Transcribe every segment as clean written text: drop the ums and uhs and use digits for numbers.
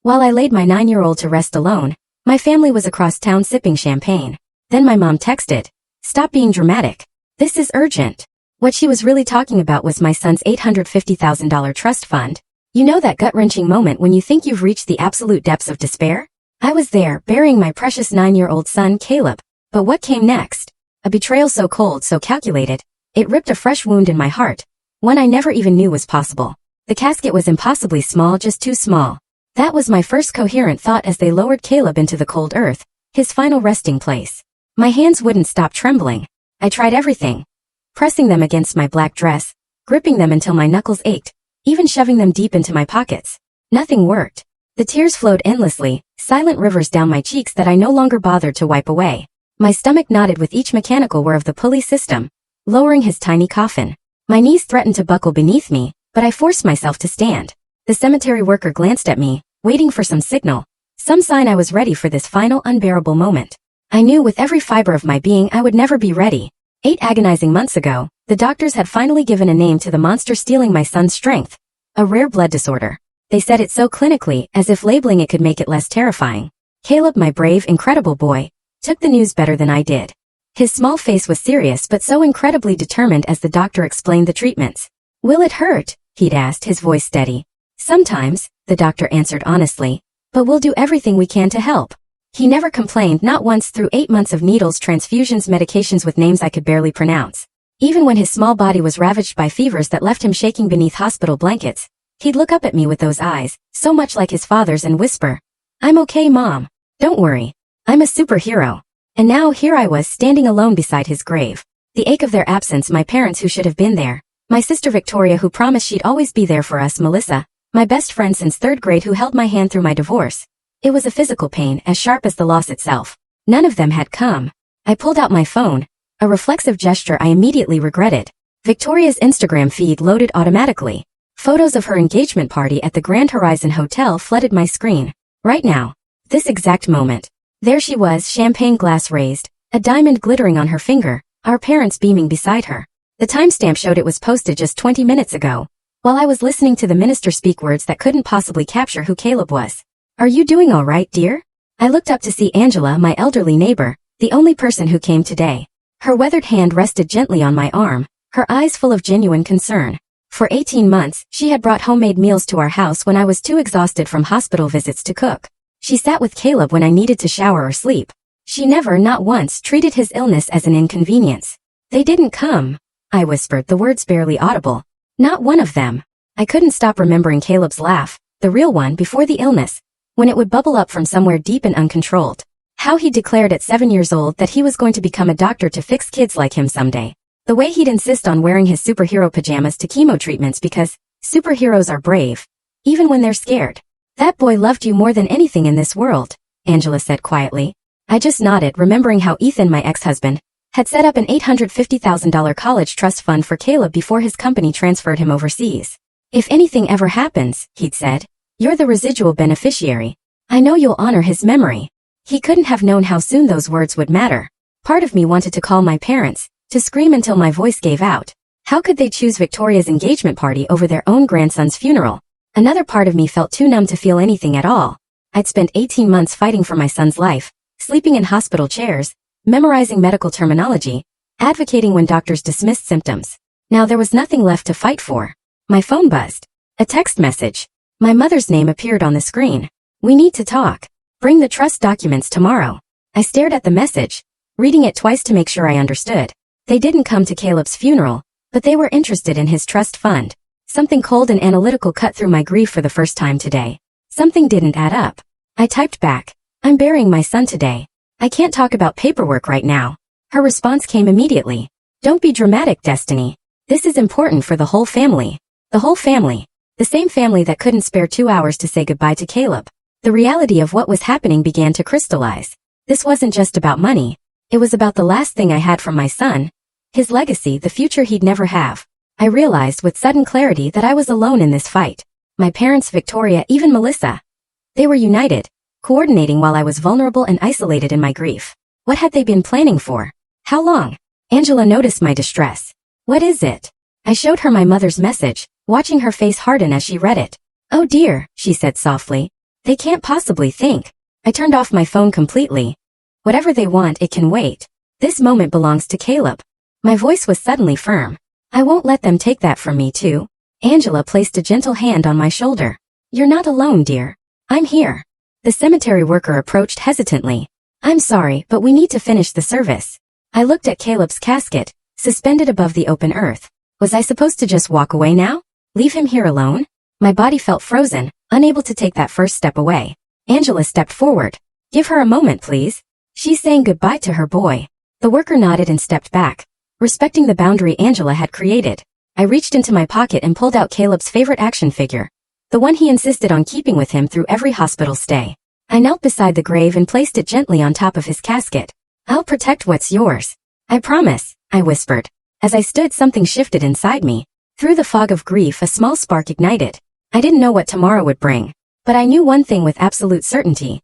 While I laid my 9-year-old to rest alone, my family was across town sipping champagne. Then my mom texted, "Stop being dramatic. This is urgent." What she was really talking about was my son's $850,000 trust fund. You know that gut-wrenching moment when you think you've reached the absolute depths of despair? I was there, burying my precious 9-year-old son, Caleb. But what came next? A betrayal so cold, so calculated. It ripped a fresh wound in my heart, one I never even knew was possible. The casket was impossibly small, just too small. That was my first coherent thought as they lowered Caleb into the cold earth, his final resting place. My hands wouldn't stop trembling. I tried everything. Pressing them against my black dress, gripping them until my knuckles ached, even shoving them deep into my pockets. Nothing worked. The tears flowed endlessly, silent rivers down my cheeks that I no longer bothered to wipe away. My stomach knotted with each mechanical whir of the pulley system, lowering his tiny coffin. My knees threatened to buckle beneath me, but I forced myself to stand. The cemetery worker glanced at me, waiting for some signal, some sign I was ready for this final unbearable moment. I knew with every fiber of my being I would never be ready. 8 agonizing months ago, the doctors had finally given a name to the monster stealing my son's strength. A rare blood disorder. They said it so clinically, as if labeling it could make it less terrifying. Caleb, my brave, incredible boy, took the news better than I did. His small face was serious but so incredibly determined as the doctor explained the treatments. "Will it hurt?" he'd asked, his voice steady. "Sometimes," the doctor answered honestly, "but we'll do everything we can to help." He never complained, not once, through 8 months of needles, transfusions, medications with names I could barely pronounce. Even when his small body was ravaged by fevers that left him shaking beneath hospital blankets, he'd look up at me with those eyes, so much like his father's, and whisper, "I'm okay, Mom. Don't worry. I'm a superhero." And now here I was standing alone beside his grave. The ache of their absence, my parents who should have been there, my sister Victoria who promised she'd always be there for us, Melissa, my best friend since 3rd grade who held my hand through my divorce. It was a physical pain as sharp as the loss itself. None of them had come. I pulled out my phone, a reflexive gesture I immediately regretted. Victoria's Instagram feed loaded automatically. Photos of her engagement party at the Grand Horizon Hotel flooded my screen. Right now. This exact moment. There she was, champagne glass raised, a diamond glittering on her finger, our parents beaming beside her. The timestamp showed it was posted just 20 minutes ago, while I was listening to the minister speak words that couldn't possibly capture who Caleb was. "Are you doing all right, dear?" I looked up to see Angela, my elderly neighbor, the only person who came today. Her weathered hand rested gently on my arm, her eyes full of genuine concern. For 18 months, she had brought homemade meals to our house when I was too exhausted from hospital visits to cook. She sat with Caleb when I needed to shower or sleep. She never, not once, treated his illness as an inconvenience. "They didn't come," I whispered, the words barely audible. "Not one of them." I couldn't stop remembering Caleb's laugh, the real one before the illness, when it would bubble up from somewhere deep and uncontrolled. How he declared at 7 years old that he was going to become a doctor to fix kids like him someday. The way he'd insist on wearing his superhero pajamas to chemo treatments because superheroes are brave, even when they're scared. "That boy loved you more than anything in this world," Angela said quietly. I just nodded, remembering how Ethan, my ex-husband, had set up an $850,000 college trust fund for Caleb before his company transferred him overseas. "If anything ever happens," he'd said, "you're the residual beneficiary. I know you'll honor his memory." He couldn't have known how soon those words would matter. Part of me wanted to call my parents, to scream until my voice gave out. How could they choose Victoria's engagement party over their own grandson's funeral? Another part of me felt too numb to feel anything at all. I'd spent 18 months fighting for my son's life, sleeping in hospital chairs, memorizing medical terminology, advocating when doctors dismissed symptoms. Now there was nothing left to fight for. My phone buzzed. A text message. My mother's name appeared on the screen. "We need to talk. Bring the trust documents tomorrow." I stared at the message, reading it twice to make sure I understood. They didn't come to Caleb's funeral, but they were interested in his trust fund. Something cold and analytical cut through my grief for the first time today. Something didn't add up. I typed back, "I'm burying my son today. I can't talk about paperwork right now." Her response came immediately. "Don't be dramatic, Destiny. This is important for the whole family." The whole family. The same family that couldn't spare 2 hours to say goodbye to Caleb. The reality of what was happening began to crystallize. This wasn't just about money. It was about the last thing I had from my son, his legacy, the future he'd never have. I realized with sudden clarity that I was alone in this fight. My parents, Victoria, even Melissa. They were united, coordinating while I was vulnerable and isolated in my grief. What had they been planning for? How long? Angela noticed my distress. "What is it?" I showed her my mother's message, watching her face harden as she read it. "Oh dear," she said softly. They can't possibly think. I turned off my phone completely. Whatever they want, it can wait. This moment belongs to Caleb. My voice was suddenly firm. I won't let them take that from me too. Angela placed a gentle hand on my shoulder. You're not alone, dear. I'm here. The cemetery worker approached hesitantly. I'm sorry, but we need to finish the service. I looked at Caleb's casket, suspended above the open earth. Was I supposed to just walk away now? Leave him here alone? My body felt frozen, unable to take that first step away. Angela stepped forward. Give her a moment, please. She's saying goodbye to her boy. The worker nodded and stepped back, respecting the boundary Angela had created. I reached into my pocket and pulled out Caleb's favorite action figure, the one he insisted on keeping with him through every hospital stay. I knelt beside the grave and placed it gently on top of his casket. I'll protect what's yours. I promise, I whispered. As I stood, something shifted inside me. Through the fog of grief, a small spark ignited. I didn't know what tomorrow would bring, but I knew one thing with absolute certainty.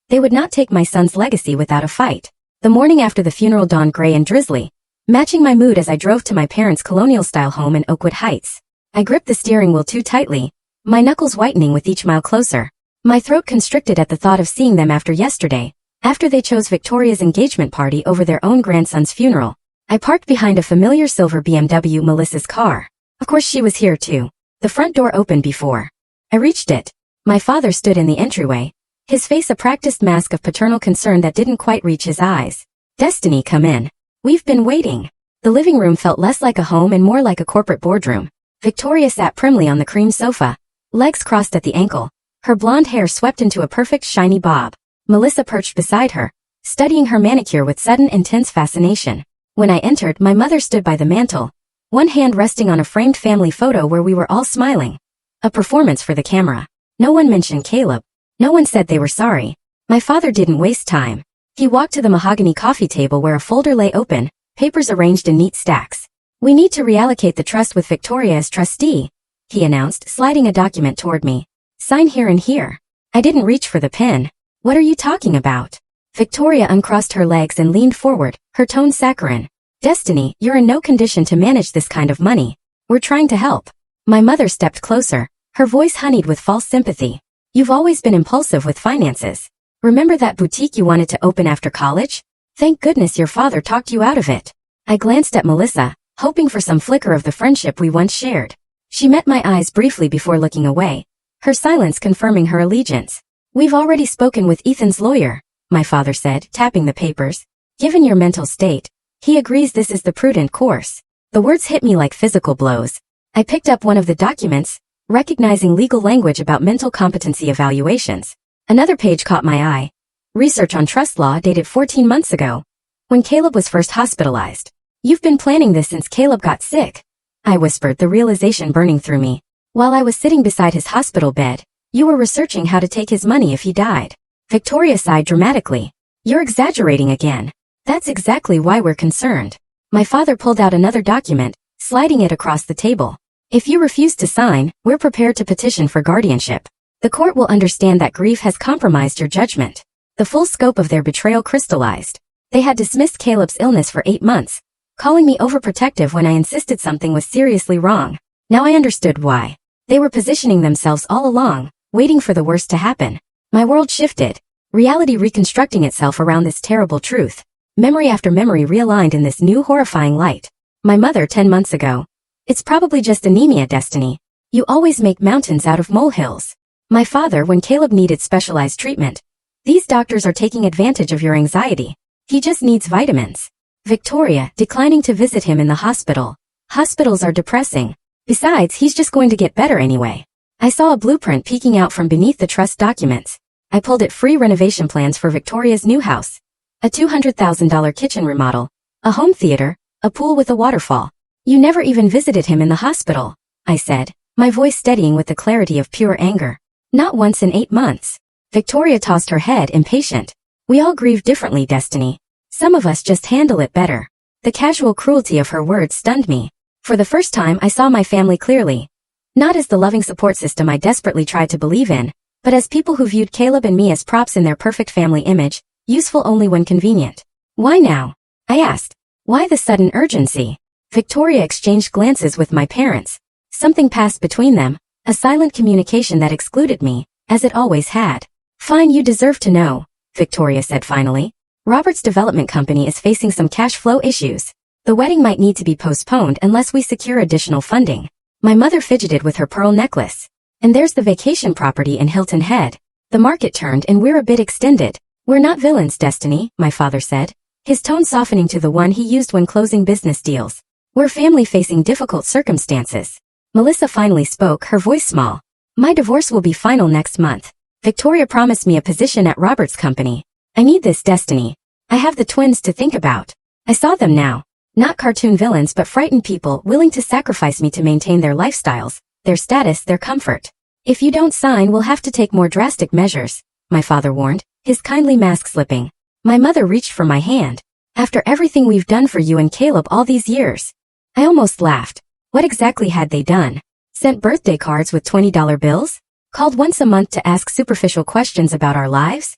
They would not take my son's legacy without a fight. The morning after the funeral dawned gray and drizzly, matching my mood as I drove to my parents' colonial-style home in Oakwood Heights. I gripped the steering wheel too tightly, my knuckles whitening with each mile closer. My throat constricted at the thought of seeing them after yesterday, after they chose Victoria's engagement party over their own grandson's funeral. I parked behind a familiar silver BMW, Melissa's car. Of course she was here too. The front door opened before I reached it. My father stood in the entryway, his face a practiced mask of paternal concern that didn't quite reach his eyes. Destiny, come in. We've been waiting. The living room felt less like a home and more like a corporate boardroom. Victoria sat primly on the cream sofa, legs crossed at the ankle, her blonde hair swept into a perfect shiny bob. Melissa perched beside her, studying her manicure with sudden intense fascination. When I entered, my mother stood by the mantel, one hand resting on a framed family photo where we were all smiling. A performance for the camera. No one mentioned Caleb. No one said they were sorry. My father didn't waste time. He walked to the mahogany coffee table where a folder lay open, papers arranged in neat stacks. We need to reallocate the trust with Victoria as trustee, he announced, sliding a document toward me. Sign here and here. I didn't reach for the pen. What are you talking about? Victoria uncrossed her legs and leaned forward, her tone saccharine. Destiny, you're in no condition to manage this kind of money. We're trying to help. My mother stepped closer, her voice honeyed with false sympathy. You've always been impulsive with finances. Remember that boutique you wanted to open after college? Thank goodness your father talked you out of it. I glanced at Melissa, hoping for some flicker of the friendship we once shared. She met my eyes briefly before looking away, her silence confirming her allegiance. We've already spoken with Ethan's lawyer, my father said, tapping the papers. Given your mental state, he agrees this is the prudent course. The words hit me like physical blows. I picked up one of the documents, recognizing legal language about mental competency evaluations. Another page caught my eye. Research on trust law dated 14 months ago, when Caleb was first hospitalized. You've been planning this since Caleb got sick, I whispered, the realization burning through me. While I was sitting beside his hospital bed, you were researching how to take his money if he died. Victoria sighed dramatically. You're exaggerating again. That's exactly why we're concerned. My father pulled out another document, sliding it across the table. If you refuse to sign, we're prepared to petition for guardianship. The court will understand that grief has compromised your judgment. The full scope of their betrayal crystallized. They had dismissed Caleb's illness for 8 months, calling me overprotective when I insisted something was seriously wrong. Now I understood why. They were positioning themselves all along, waiting for the worst to happen. My world shifted, reality reconstructing itself around this terrible truth. Memory after memory realigned in this new horrifying light. My mother 10 months ago. It's probably just anemia, Destiny. You always make mountains out of molehills. My father, when Caleb needed specialized treatment. These doctors are taking advantage of your anxiety. He just needs vitamins. Victoria, declining to visit him in the hospital. Hospitals are depressing. Besides, he's just going to get better anyway. I saw a blueprint peeking out from beneath the trust documents. I pulled it. Free renovation plans for Victoria's new house. A $200,000 kitchen remodel. A home theater. A pool with a waterfall. You never even visited him in the hospital, I said, my voice steadying with the clarity of pure anger. Not once in 8 months. Victoria tossed her head, impatient. We all grieve differently, Destiny. Some of us just handle it better. The casual cruelty of her words stunned me. For the first time I saw my family clearly. Not as the loving support system I desperately tried to believe in, but as people who viewed Caleb and me as props in their perfect family image, useful only when convenient. Why now? I asked. Why the sudden urgency? Victoria exchanged glances with my parents. Something passed between them, a silent communication that excluded me, as it always had. Fine, you deserve to know, Victoria said finally. Robert's development company is facing some cash flow issues. The wedding might need to be postponed unless we secure additional funding. My mother fidgeted with her pearl necklace. And there's the vacation property in Hilton Head. The market turned and we're a bit extended. We're not villains, Destiny, my father said, his tone softening to the one he used when closing business deals. We're family facing difficult circumstances. Melissa finally spoke, her voice small. My divorce will be final next month. Victoria promised me a position at Robert's company. I need this, Destiny. I have the twins to think about. I saw them now. Not cartoon villains but frightened people willing to sacrifice me to maintain their lifestyles, their status, their comfort. If you don't sign, we'll have to take more drastic measures, my father warned, his kindly mask slipping. My mother reached for my hand. After everything we've done for you and Caleb all these years. I almost laughed. What exactly had they done? Sent birthday cards with $20 bills? Called once a month to ask superficial questions about our lives?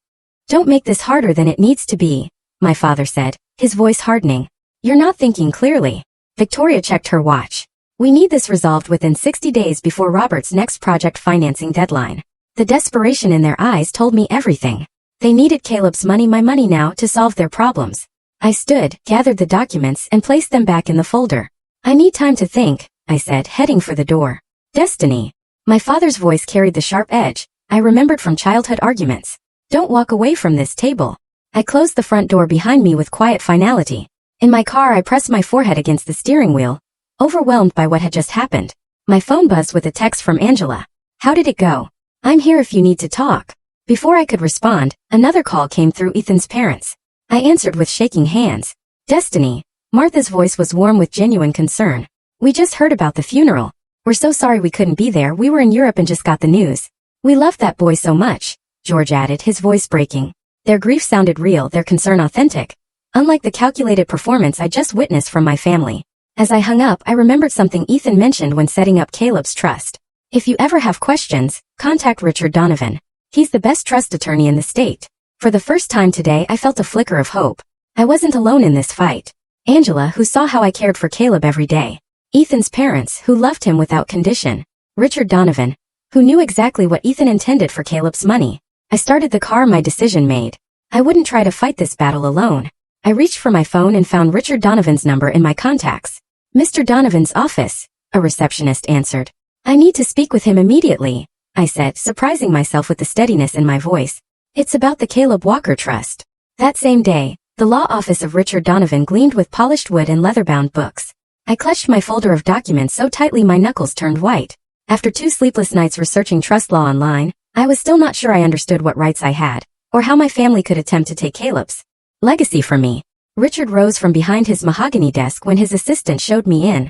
Don't make this harder than it needs to be, my father said, his voice hardening. You're not thinking clearly. Victoria checked her watch. We need this resolved within 60 days before Robert's next project financing deadline. The desperation in their eyes told me everything. They needed Caleb's money, my money now, to solve their problems. I stood, gathered the documents, and placed them back in the folder. I need time to think, I said, heading for the door. Destiny. My father's voice carried the sharp edge I remembered from childhood arguments. Don't walk away from this table. I closed the front door behind me with quiet finality. In my car, I pressed my forehead against the steering wheel, overwhelmed by what had just happened. My phone buzzed with a text from Angela. How did it go? I'm here if you need to talk. Before I could respond, another call came through. Ethan's parents. I answered with shaking hands. Destiny. Martha's voice was warm with genuine concern. We just heard about the funeral. We're so sorry we couldn't be there. We were in Europe and just got the news. We loved that boy so much, George added, his voice breaking. Their grief sounded real, their concern authentic. Unlike the calculated performance I just witnessed from my family. As I hung up, I remembered something Ethan mentioned when setting up Caleb's trust. If you ever have questions, contact Richard Donovan. He's the best trust attorney in the state. For the first time today, I felt a flicker of hope. I wasn't alone in this fight. Angela, who saw how I cared for Caleb every day. Ethan's parents, who loved him without condition. Richard Donovan, who knew exactly what Ethan intended for Caleb's money. I started the car, my decision made. I wouldn't try to fight this battle alone. I reached for my phone and found Richard Donovan's number in my contacts. Mr. Donovan's office, a receptionist answered. I need to speak with him immediately, I said, surprising myself with the steadiness in my voice. It's about the Caleb Walker Trust. That same day, the law office of Richard Donovan gleamed with polished wood and leather-bound books. I clutched my folder of documents so tightly my knuckles turned white. After 2 sleepless nights researching trust law online, I was still not sure I understood what rights I had, or how my family could attempt to take Caleb's legacy from me. Richard rose from behind his mahogany desk when his assistant showed me in.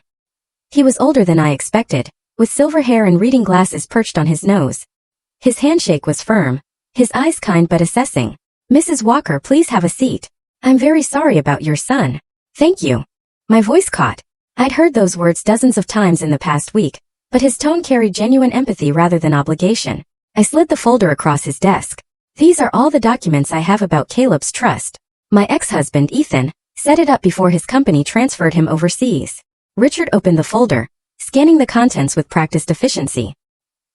He was older than I expected, with silver hair and reading glasses perched on his nose. His handshake was firm, his eyes kind but assessing. Mrs. Walker, please have a seat. I'm very sorry about your son. Thank you. My voice caught. I'd heard those words dozens of times in the past week, but his tone carried genuine empathy rather than obligation. I slid the folder across his desk. These are all the documents I have about Caleb's trust. My ex-husband, Ethan, set it up before his company transferred him overseas. Richard opened the folder, scanning the contents with practiced efficiency.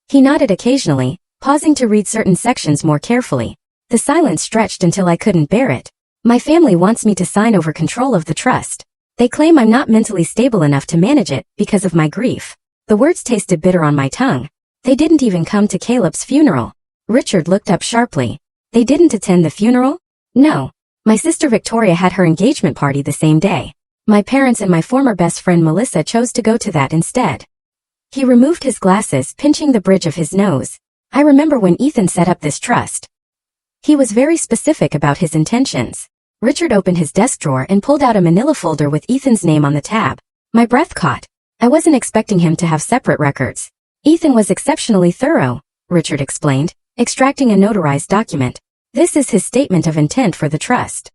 He nodded occasionally, pausing to read certain sections more carefully. The silence stretched until I couldn't bear it. My family wants me to sign over control of the trust. They claim I'm not mentally stable enough to manage it because of my grief. The words tasted bitter on my tongue. They didn't even come to Caleb's funeral. Richard looked up sharply. They didn't attend the funeral? No. My sister Victoria had her engagement party the same day. My parents and my former best friend Melissa chose to go to that instead. He removed his glasses, pinching the bridge of his nose. I remember when Ethan set up this trust. He was very specific about his intentions. Richard opened his desk drawer and pulled out a manila folder with Ethan's name on the tab. My breath caught. I wasn't expecting him to have separate records. Ethan was exceptionally thorough, Richard explained, extracting a notarized document. This is his statement of intent for the trust.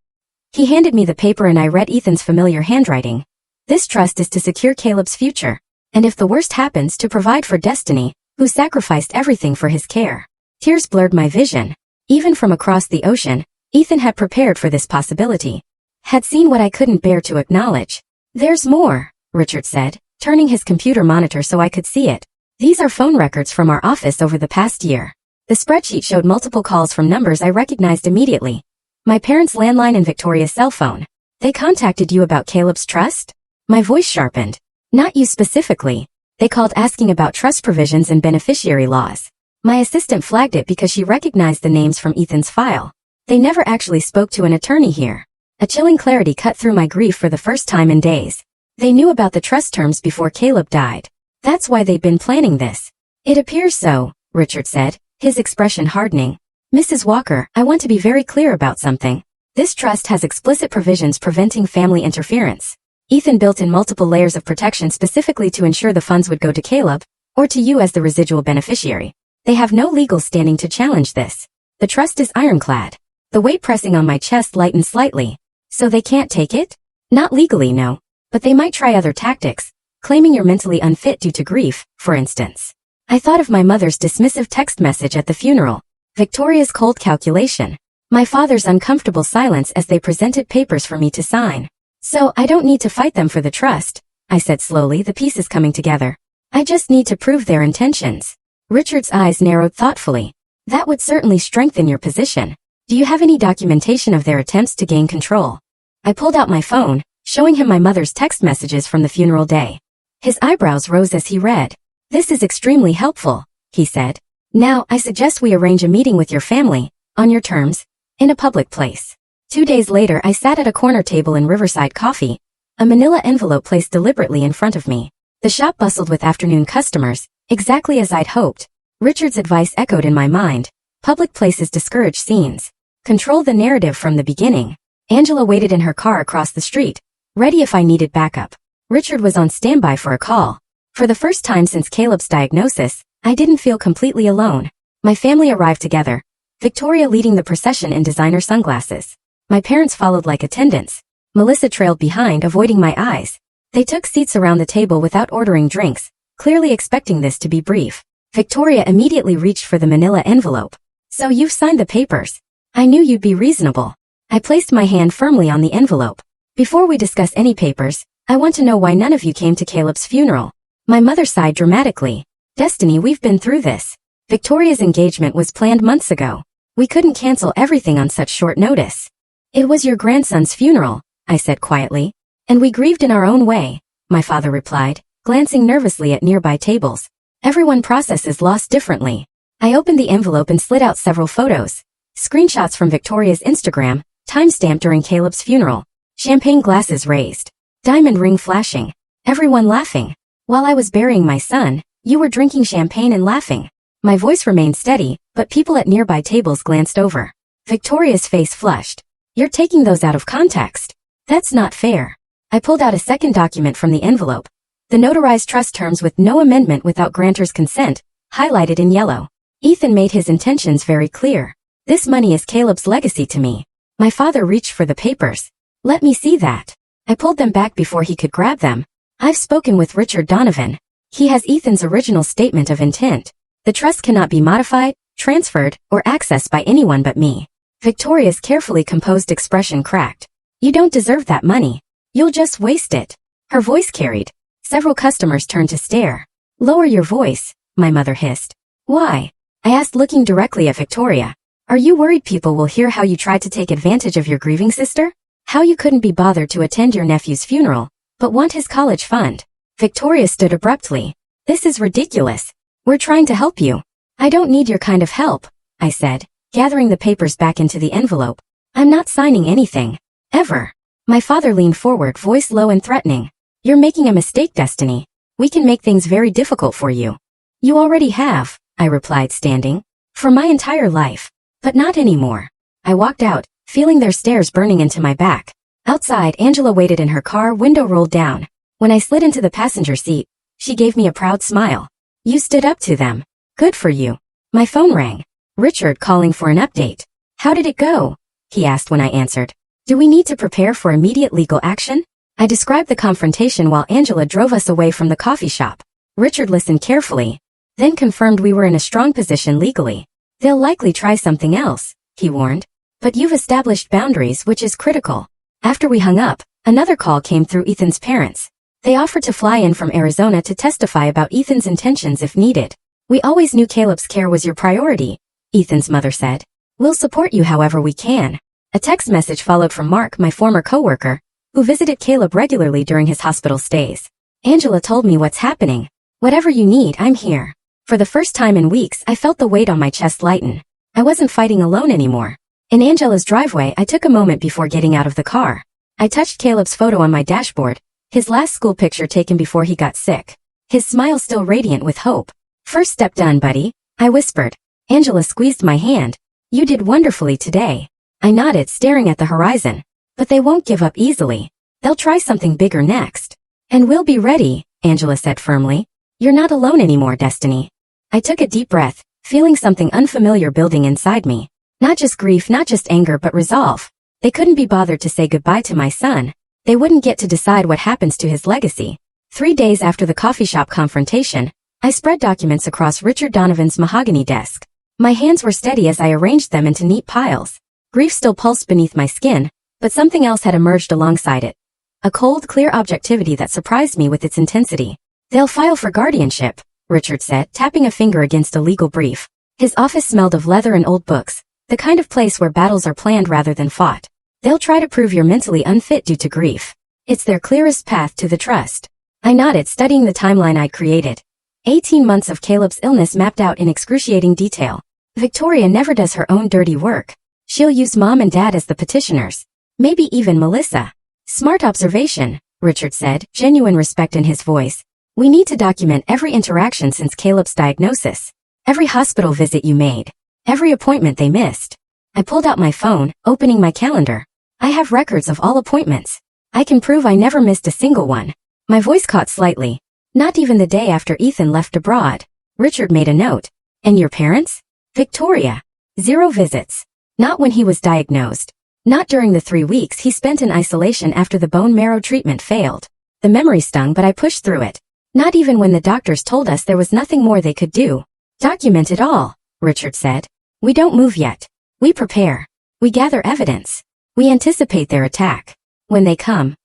He handed me the paper and I read Ethan's familiar handwriting. This trust is to secure Caleb's future, and if the worst happens, to provide for Destiny, who sacrificed everything for his care. Tears blurred my vision. Even from across the ocean, Ethan had prepared for this possibility. Had seen what I couldn't bear to acknowledge. There's more, Richard said, turning his computer monitor so I could see it. These are phone records from our office over the past year. The spreadsheet showed multiple calls from numbers I recognized immediately. My parents' landline and Victoria's cell phone. They contacted you about Caleb's trust? My voice sharpened. Not you specifically. They called asking about trust provisions and beneficiary laws. My assistant flagged it because she recognized the names from Ethan's file. They never actually spoke to an attorney here. A chilling clarity cut through my grief for the first time in days. They knew about the trust terms before Caleb died. That's why they'd been planning this. It appears so, Richard said, his expression hardening. Mrs. Walker, I want to be very clear about something. This trust has explicit provisions preventing family interference. Ethan built in multiple layers of protection specifically to ensure the funds would go to Caleb, or to you as the residual beneficiary. They have no legal standing to challenge this. The trust is ironclad. The weight pressing on my chest lightened slightly. So they can't take it? Not legally, no. But they might try other tactics, claiming you're mentally unfit due to grief, for instance. I thought of my mother's dismissive text message at the funeral. Victoria's cold calculation. My father's uncomfortable silence as they presented papers for me to sign. So I don't need to fight them for the trust, I said slowly, the pieces coming together. I just need to prove their intentions. Richard's eyes narrowed thoughtfully. That would certainly strengthen your position. Do you have any documentation of their attempts to gain control? I pulled out my phone, showing him my mother's text messages from the funeral day. His eyebrows rose as he read. This is extremely helpful, he said. Now, I suggest we arrange a meeting with your family, on your terms, in a public place. 2 days later, I sat at a corner table in Riverside Coffee, a manila envelope placed deliberately in front of me. The shop bustled with afternoon customers, exactly as I'd hoped. Richard's advice echoed in my mind. Public places discourage scenes. Control the narrative from the beginning. Angela waited in her car across the street, ready if I needed backup. Richard was on standby for a call. For the first time since Caleb's diagnosis, I didn't feel completely alone. My family arrived together, Victoria leading the procession in designer sunglasses. My parents followed like attendants. Melissa trailed behind, avoiding my eyes. They took seats around the table without ordering drinks, clearly expecting this to be brief. Victoria immediately reached for the manila envelope. So you've signed the papers. I knew you'd be reasonable. I placed my hand firmly on the envelope. Before we discuss any papers, I want to know why none of you came to Caleb's funeral. My mother sighed dramatically. Destiny, we've been through this. Victoria's engagement was planned months ago. We couldn't cancel everything on such short notice. It was your grandson's funeral, I said quietly. And we grieved in our own way, my father replied, glancing nervously at nearby tables. Everyone processes loss differently. I opened the envelope and slid out several photos. Screenshots from Victoria's Instagram, timestamped during Caleb's funeral. Champagne glasses raised. Diamond ring flashing. Everyone laughing. While I was burying my son, you were drinking champagne and laughing. My voice remained steady, but people at nearby tables glanced over. Victoria's face flushed. You're taking those out of context. That's not fair. I pulled out a second document from the envelope. The notarized trust terms with no amendment without grantor's consent, highlighted in yellow. Ethan made his intentions very clear. This money is Caleb's legacy to me. My father reached for the papers. Let me see that. I pulled them back before he could grab them. I've spoken with Richard Donovan. He has Ethan's original statement of intent. The trust cannot be modified, transferred, or accessed by anyone but me. Victoria's carefully composed expression cracked. You don't deserve that money. You'll just waste it. Her voice carried. Several customers turned to stare. Lower your voice, my mother hissed. Why? I asked, looking directly at Victoria. Are you worried people will hear how you tried to take advantage of your grieving sister? How you couldn't be bothered to attend your nephew's funeral, but want his college fund? Victoria stood abruptly. This is ridiculous. We're trying to help you. I don't need your kind of help, I said, gathering the papers back into the envelope. I'm not signing anything. Ever. My father leaned forward, voice low and threatening. You're making a mistake, Destiny. We can make things very difficult for you. You already have, I replied, standing. For my entire life. But not anymore. I walked out, feeling their stares burning into my back. Outside, Angela waited in her car, window rolled down. When I slid into the passenger seat, she gave me a proud smile. You stood up to them. Good for you. My phone rang. Richard calling for an update. How did it go? He asked when I answered. Do we need to prepare for immediate legal action? I described the confrontation while Angela drove us away from the coffee shop. Richard listened carefully, then confirmed we were in a strong position legally. They'll likely try something else, he warned. But you've established boundaries, which is critical. After we hung up, another call came through Ethan's parents. They offered to fly in from Arizona to testify about Ethan's intentions if needed. We always knew Caleb's care was your priority, Ethan's mother said. We'll support you however we can. A text message followed from Mark, my former coworker, who visited Caleb regularly during his hospital stays. Angela told me what's happening. Whatever you need, I'm here. For the first time in weeks, I felt the weight on my chest lighten. I wasn't fighting alone anymore. In Angela's driveway, I took a moment before getting out of the car. I touched Caleb's photo on my dashboard, his last school picture taken before he got sick. His smile still radiant with hope. First step done, buddy, I whispered. Angela squeezed my hand. You did wonderfully today. I nodded, staring at the horizon. But they won't give up easily. They'll try something bigger next. And we'll be ready, Angela said firmly. You're not alone anymore, Destiny. I took a deep breath, feeling something unfamiliar building inside me. Not just grief, not just anger, but resolve. They couldn't be bothered to say goodbye to my son. They wouldn't get to decide what happens to his legacy. 3 days after the coffee shop confrontation, I spread documents across Richard Donovan's mahogany desk. My hands were steady as I arranged them into neat piles. Grief still pulsed beneath my skin, but something else had emerged alongside it. A cold, clear objectivity that surprised me with its intensity. They'll file for guardianship, Richard said, tapping a finger against a legal brief. His office smelled of leather and old books, the kind of place where battles are planned rather than fought. They'll try to prove you're mentally unfit due to grief. It's their clearest path to the trust. I nodded, studying the timeline I'd created. 18 months of Caleb's illness mapped out in excruciating detail. Victoria never does her own dirty work. She'll use Mom and Dad as the petitioners. Maybe even Melissa. Smart observation, Richard said, genuine respect in his voice. We need to document every interaction since Caleb's diagnosis. Every hospital visit you made. Every appointment they missed. I pulled out my phone, opening my calendar. I have records of all appointments. I can prove I never missed a single one. My voice caught slightly. Not even the day after Ethan left abroad. Richard made a note. And your parents? Victoria. 0 visits. Not when he was diagnosed. Not during the 3 weeks he spent in isolation after the bone marrow treatment failed. The memory stung, but I pushed through it. Not even when the doctors told us there was nothing more they could do. Document it all, Richard said. We don't move yet. We prepare. We gather evidence. We anticipate their attack. When they come.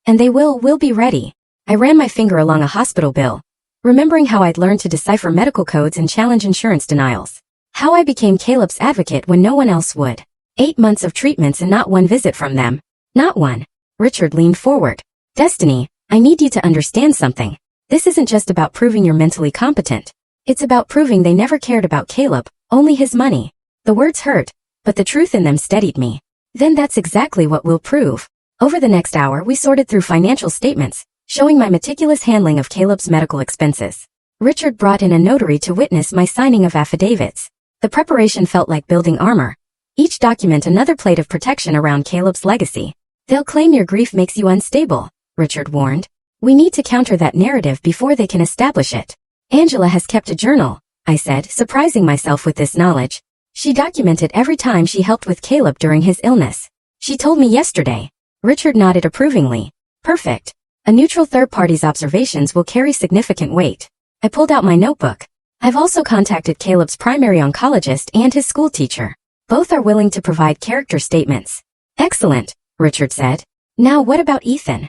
And they will, we'll be ready. I ran my finger along a hospital bill, remembering how I'd learned to decipher medical codes and challenge insurance denials. How I became Caleb's advocate when no one else would. 8 months of treatments and not one visit from them. Not one. Richard leaned forward. Destiny, I need you to understand something. This isn't just about proving you're mentally competent. It's about proving they never cared about Caleb, only his money. The words hurt, but the truth in them steadied me. Then that's exactly what we'll prove. Over the next hour we sorted through financial statements, showing my meticulous handling of Caleb's medical expenses. Richard brought in a notary to witness my signing of affidavits. The preparation felt like building armor. Each document another plate of protection around Caleb's legacy. They'll claim your grief makes you unstable, Richard warned. We need to counter that narrative before they can establish it. Angela has kept a journal, I said, surprising myself with this knowledge. She documented every time she helped with Caleb during his illness. She told me yesterday. Richard nodded approvingly. Perfect. A neutral third party's observations will carry significant weight. I pulled out my notebook. I've also contacted Caleb's primary oncologist and his school teacher. Both are willing to provide character statements. Excellent, Richard said. Now what about Ethan?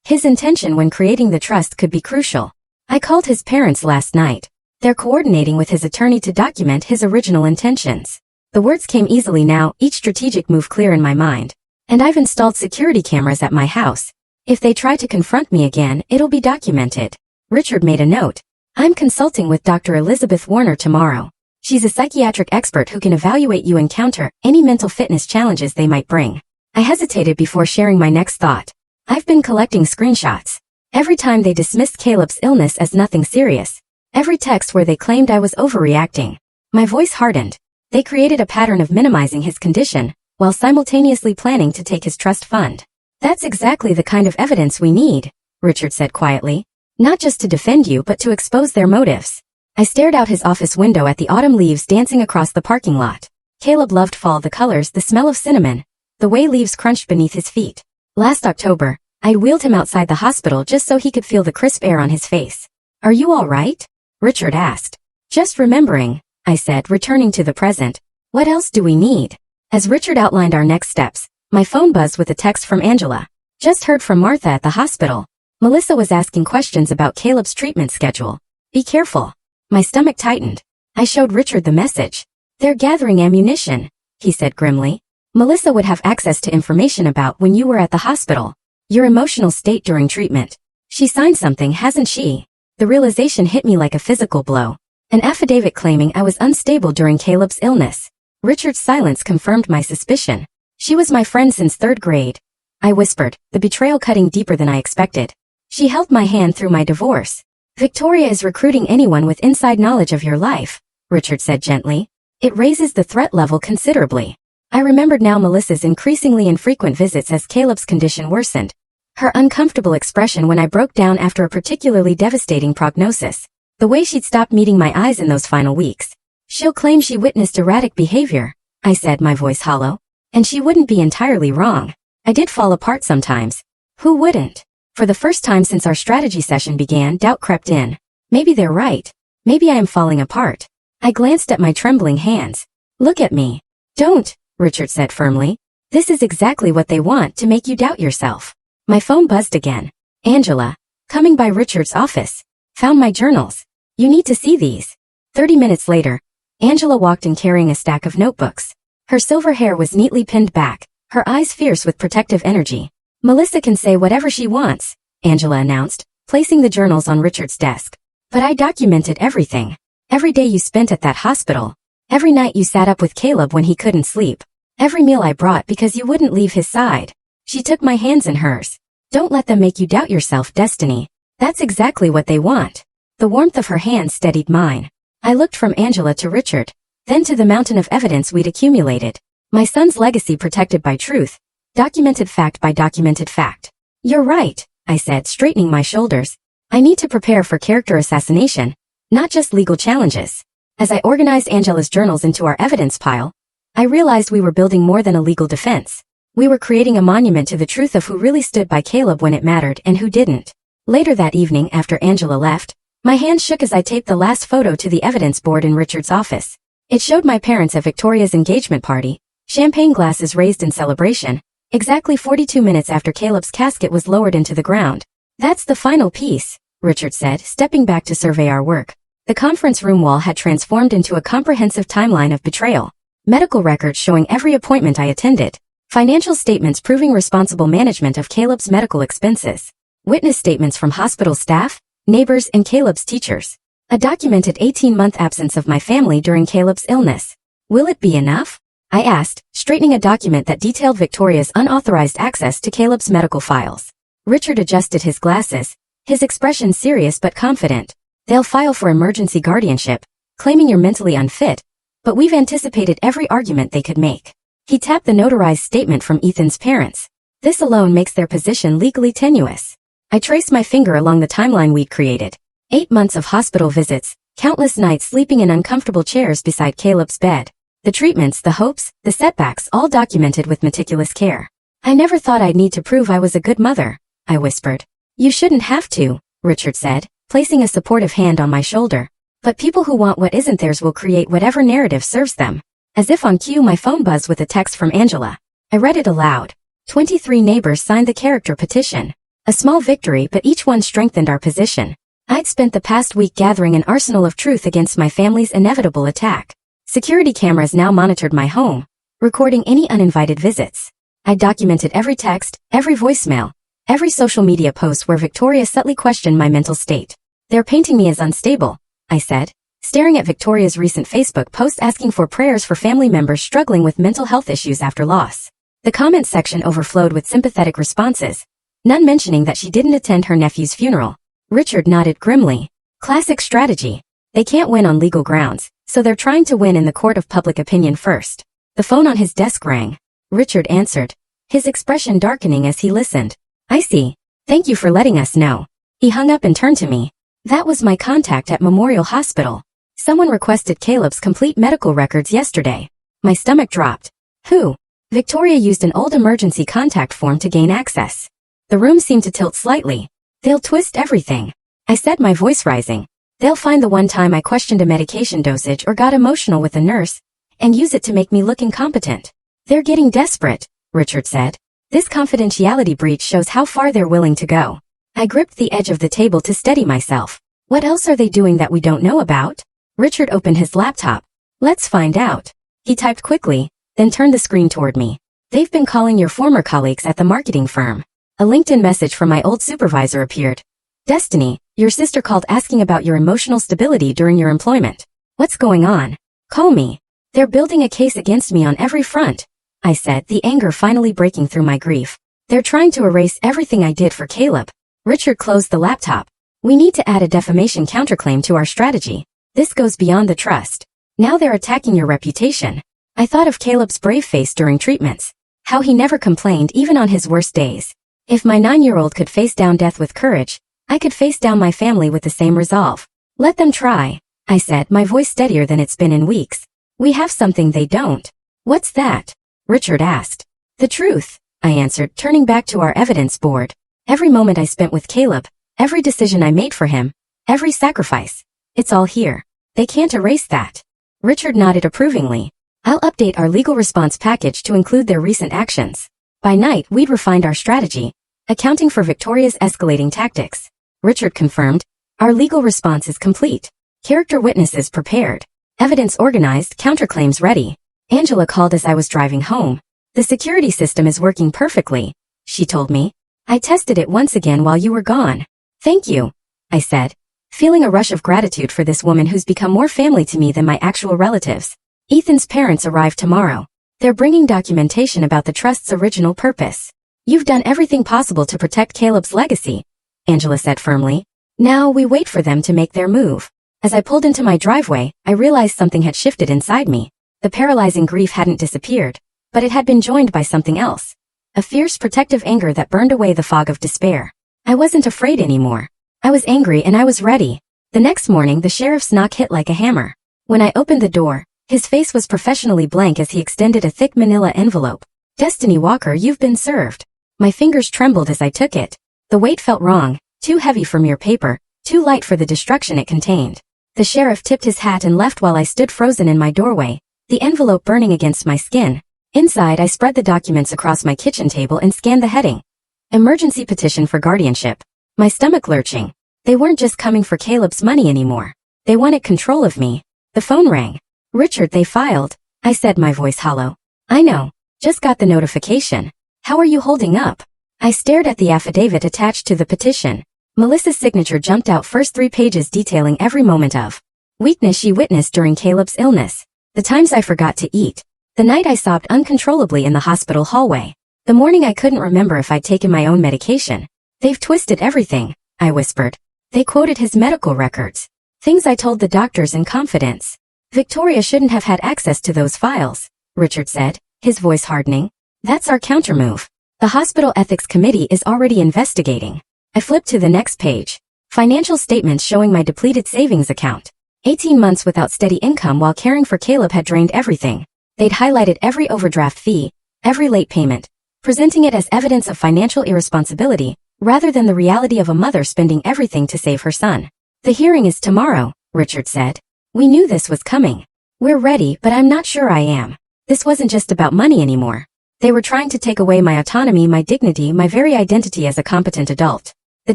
His intention when creating the trust could be crucial. I called his parents last night. They're coordinating with his attorney to document his original intentions. The words came easily now, each strategic move clear in my mind. And I've installed security cameras at my house. If they try to confront me again, it'll be documented. Richard made a note. I'm consulting with Dr. Elizabeth Warner tomorrow. She's a psychiatric expert who can evaluate you and counter any mental fitness challenges they might bring. I hesitated before sharing my next thought. I've been collecting screenshots. Every time they dismissed Caleb's illness as nothing serious. Every text where they claimed I was overreacting. My voice hardened. They created a pattern of minimizing his condition, while simultaneously planning to take his trust fund. That's exactly the kind of evidence we need, Richard said quietly. Not just to defend you but to expose their motives. I stared out his office window at the autumn leaves dancing across the parking lot. Caleb loved fall, the colors, the smell of cinnamon, the way leaves crunched beneath his feet. Last October, I wheeled him outside the hospital just so he could feel the crisp air on his face. Are you all right? Richard asked. Just remembering, I said, returning to the present. What else do we need? As Richard outlined our next steps, my phone buzzed with a text from Angela. Just heard from Martha at the hospital. Melissa was asking questions about Caleb's treatment schedule. Be careful. My stomach tightened. I showed Richard the message. They're gathering ammunition, he said grimly. Melissa would have access to information about when you were at the hospital. Your emotional state during treatment. She signed something, hasn't she? The realization hit me like a physical blow. An affidavit claiming I was unstable during Caleb's illness. Richard's silence confirmed my suspicion. She was my friend since 3rd grade. I whispered, the betrayal cutting deeper than I expected. She held my hand through my divorce. Victoria is recruiting anyone with inside knowledge of your life, Richard said gently. It raises the threat level considerably. I remembered now Melissa's increasingly infrequent visits as Caleb's condition worsened. Her uncomfortable expression when I broke down after a particularly devastating prognosis. The way she'd stopped meeting my eyes in those final weeks. She'll claim she witnessed erratic behavior, I said, my voice hollow. And she wouldn't be entirely wrong. I did fall apart sometimes. Who wouldn't? For the first time since our strategy session began, doubt crept in. Maybe they're right. Maybe I am falling apart. I glanced at my trembling hands. Look at me. Don't, Richard said firmly. This is exactly what they want, to make you doubt yourself. My phone buzzed again. Angela, coming by Richard's office. Found my journals. You need to see these. 30 minutes later, Angela walked in carrying a stack of notebooks. Her silver hair was neatly pinned back, her eyes fierce with protective energy. Melissa can say whatever she wants, Angela announced, placing the journals on Richard's desk. But I documented everything. Every day you spent at that hospital. Every night you sat up with Caleb when he couldn't sleep. Every meal I brought because you wouldn't leave his side. She took my hands in hers. Don't let them make you doubt yourself, Destiny. That's exactly what they want. The warmth of her hand steadied mine. I looked from Angela to Richard, then to the mountain of evidence we'd accumulated. My son's legacy protected by truth. Documented fact by documented fact. You're right, I said, straightening my shoulders. I need to prepare for character assassination, not just legal challenges. As I organized Angela's journals into our evidence pile, I realized we were building more than a legal defense. We were creating a monument to the truth of who really stood by Caleb when it mattered and who didn't. Later that evening, after Angela left, my hand shook as I taped the last photo to the evidence board in Richard's office. It showed my parents at Victoria's engagement party, champagne glasses raised in celebration, exactly 42 minutes after Caleb's casket was lowered into the ground. That's the final piece, Richard said, stepping back to survey our work. The conference room wall had transformed into a comprehensive timeline of betrayal. Medical records showing every appointment I attended. Financial statements proving responsible management of Caleb's medical expenses. Witness statements from hospital staff, neighbors, and Caleb's teachers. A documented 18-month absence of my family during Caleb's illness. Will it be enough? I asked, straightening a document that detailed Victoria's unauthorized access to Caleb's medical files. Richard adjusted his glasses, his expression serious but confident. They'll file for emergency guardianship, claiming you're mentally unfit, but we've anticipated every argument they could make. He tapped the notarized statement from Ethan's parents. This alone makes their position legally tenuous. I traced my finger along the timeline we'd created. 8 months of hospital visits, countless nights sleeping in uncomfortable chairs beside Caleb's bed. The treatments, the hopes, the setbacks, all documented with meticulous care. I never thought I'd need to prove I was a good mother, I whispered. You shouldn't have to, Richard said, placing a supportive hand on my shoulder. But people who want what isn't theirs will create whatever narrative serves them. As if on cue, my phone buzzed with a text from Angela. I read it aloud. 23 neighbors signed the character petition. A small victory, but each one strengthened our position. I'd spent the past week gathering an arsenal of truth against my family's inevitable attack. Security cameras now monitored my home, recording any uninvited visits. I documented every text, every voicemail, every social media post where Victoria subtly questioned my mental state. They're painting me as unstable, I said, staring at Victoria's recent Facebook post asking for prayers for family members struggling with mental health issues after loss. The comment section overflowed with sympathetic responses, none mentioning that she didn't attend her nephew's funeral. Richard nodded grimly. Classic strategy. They can't win on legal grounds, so they're trying to win in the court of public opinion first. The phone on his desk rang. Richard answered, his expression darkening as he listened. I see. Thank you for letting us know. He hung up and turned to me. That was my contact at Memorial Hospital. Someone requested Caleb's complete medical records yesterday. My stomach dropped. Who? Victoria used an old emergency contact form to gain access. The room seemed to tilt slightly. They'll twist everything, I said, my voice rising. They'll find the one time I questioned a medication dosage or got emotional with a nurse, and use it to make me look incompetent. They're getting desperate, Richard said. This confidentiality breach shows how far they're willing to go. I gripped the edge of the table to steady myself. What else are they doing that we don't know about? Richard opened his laptop. Let's find out. He typed quickly, then turned the screen toward me. They've been calling your former colleagues at the marketing firm. A LinkedIn message from my old supervisor appeared. Destiny, your sister called asking about your emotional stability during your employment. What's going on? Call me. They're building a case against me on every front, I said, the anger finally breaking through my grief. They're trying to erase everything I did for Caleb. Richard closed the laptop. We need to add a defamation counterclaim to our strategy. This goes beyond the trust. Now they're attacking your reputation. I thought of Caleb's brave face during treatments. How he never complained even on his worst days. If my 9-year-old could face down death with courage, I could face down my family with the same resolve. Let them try, I said, my voice steadier than it's been in weeks. We have something they don't. What's that? Richard asked. The truth, I answered, turning back to our evidence board. Every moment I spent with Caleb, every decision I made for him, every sacrifice. It's all here. They can't erase that. Richard nodded approvingly. I'll update our legal response package to include their recent actions. By night, we'd refined our strategy, accounting for Victoria's escalating tactics. Richard confirmed, our legal response is complete. Character witnesses prepared. Evidence organized, counterclaims ready. Angela called as I was driving home. The security system is working perfectly, she told me. I tested it once again while you were gone. Thank you, I said, feeling a rush of gratitude for this woman who's become more family to me than my actual relatives. Ethan's parents arrive tomorrow. They're bringing documentation about the trust's original purpose. You've done everything possible to protect Caleb's legacy, Angela said firmly. Now we wait for them to make their move. As I pulled into my driveway, I realized something had shifted inside me. The paralyzing grief hadn't disappeared, but it had been joined by something else. A fierce protective anger that burned away the fog of despair. I wasn't afraid anymore. I was angry and I was ready. The next morning the sheriff's knock hit like a hammer. When I opened the door, his face was professionally blank as he extended a thick manila envelope. Destiny Walker, you've been served. My fingers trembled as I took it. The weight felt wrong, too heavy for mere paper, too light for the destruction it contained. The sheriff tipped his hat and left while I stood frozen in my doorway, the envelope burning against my skin. Inside, I spread the documents across my kitchen table and scanned the heading. Emergency petition for guardianship. My stomach lurching. They weren't just coming for Caleb's money anymore. They wanted control of me. The phone rang. Richard, they filed, I said, my voice hollow. I know. Just got the notification. How are you holding up? I stared at the affidavit attached to the petition. Melissa's signature jumped out, first 3 pages detailing every moment of weakness she witnessed during Caleb's illness. The times I forgot to eat. The night I sobbed uncontrollably in the hospital hallway. The morning I couldn't remember if I'd taken my own medication. They've twisted everything, I whispered. They quoted his medical records. Things I told the doctors in confidence. Victoria shouldn't have had access to those files, Richard said, his voice hardening. That's our countermove. The hospital ethics committee is already investigating. I flipped to the next page. Financial statements showing my depleted savings account. 18 months without steady income while caring for Caleb had drained everything. They'd highlighted every overdraft fee, every late payment, presenting it as evidence of financial irresponsibility, rather than the reality of a mother spending everything to save her son. The hearing is tomorrow, Richard said. We knew this was coming. We're ready, but I'm not sure I am. This wasn't just about money anymore. They were trying to take away my autonomy, my dignity, my very identity as a competent adult. The